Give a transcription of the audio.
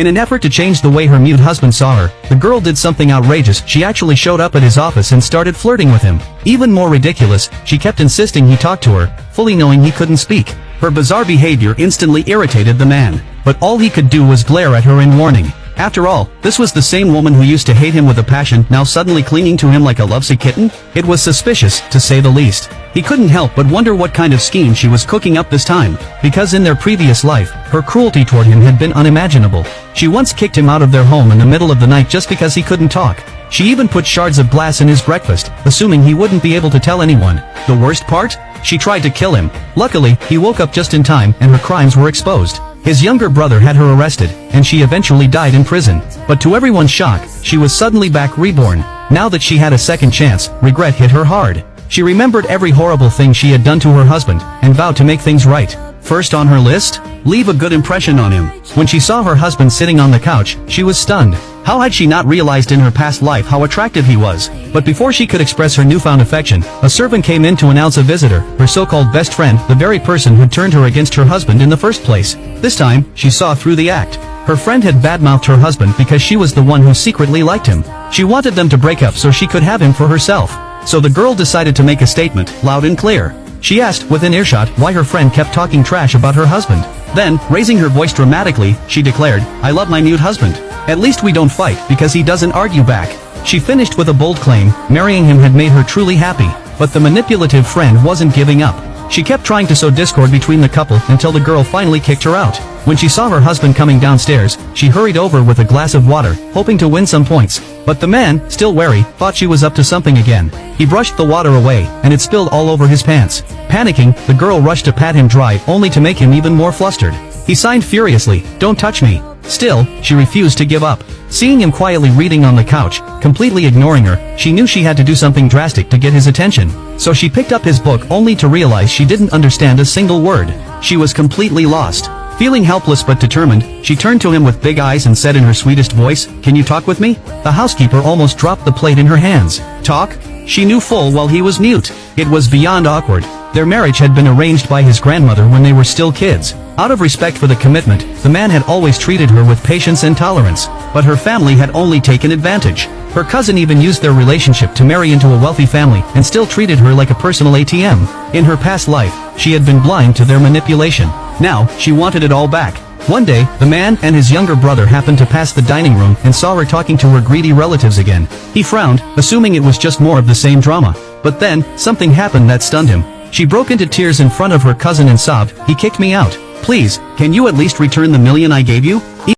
In an effort to change the way her mute husband saw her, the girl did something outrageous. She actually showed up at his office and started flirting with him. Even more ridiculous, she kept insisting he talk to her, fully knowing he couldn't speak. Her bizarre behavior instantly irritated the man, but all he could do was glare at her in warning. After all, this was the same woman who used to hate him with a passion, now suddenly clinging to him like a lovesick kitten? It was suspicious, to say the least. He couldn't help but wonder what kind of scheme she was cooking up this time, because in their previous life, her cruelty toward him had been unimaginable. She once kicked him out of their home in the middle of the night just because he couldn't talk. She even put shards of glass in his breakfast, assuming he wouldn't be able to tell anyone. The worst part? She tried to kill him. Luckily, he woke up just in time and her crimes were exposed. His younger brother had her arrested, and she eventually died in prison. But to everyone's shock, she was suddenly back reborn. Now that she had a second chance, regret hit her hard. She remembered every horrible thing she had done to her husband, and vowed to make things right. First on her list? Leave a good impression on him. When she saw her husband sitting on the couch, she was stunned. How had she not realized in her past life how attractive he was? But before she could express her newfound affection, a servant came in to announce a visitor, her so-called best friend, the very person who turned her against her husband in the first place. This time, she saw through the act. Her friend had badmouthed her husband because she was the one who secretly liked him. She wanted them to break up so she could have him for herself. So the girl decided to make a statement, loud and clear. She asked, within earshot, why her friend kept talking trash about her husband. Then, raising her voice dramatically, she declared, "I love my mute husband. At least we don't fight because he doesn't argue back." She finished with a bold claim, marrying him had made her truly happy. But the manipulative friend wasn't giving up. She kept trying to sow discord between the couple until the girl finally kicked her out. When she saw her husband coming downstairs, she hurried over with a glass of water, hoping to win some points. But the man, still wary, thought she was up to something again. He brushed the water away, and it spilled all over his pants. Panicking, the girl rushed to pat him dry, only to make him even more flustered. He signed furiously, "Don't touch me." Still, she refused to give up. Seeing him quietly reading on the couch, completely ignoring her, she knew she had to do something drastic to get his attention. So she picked up his book only to realize she didn't understand a single word. She was completely lost. Feeling helpless but determined, she turned to him with big eyes and said in her sweetest voice, "Can you talk with me?" The housekeeper almost dropped the plate in her hands. Talk? She knew full well he was mute. It was beyond awkward. Their marriage had been arranged by his grandmother when they were still kids. Out of respect for the commitment, the man had always treated her with patience and tolerance. But her family had only taken advantage. Her cousin even used their relationship to marry into a wealthy family and still treated her like a personal ATM. In her past life, she had been blind to their manipulation. Now, she wanted it all back. One day, the man and his younger brother happened to pass the dining room and saw her talking to her greedy relatives again. He frowned, assuming it was just more of the same drama. But then, something happened that stunned him. She broke into tears in front of her cousin and sobbed, "He kicked me out. Please, can you at least return the $1 million I gave you?"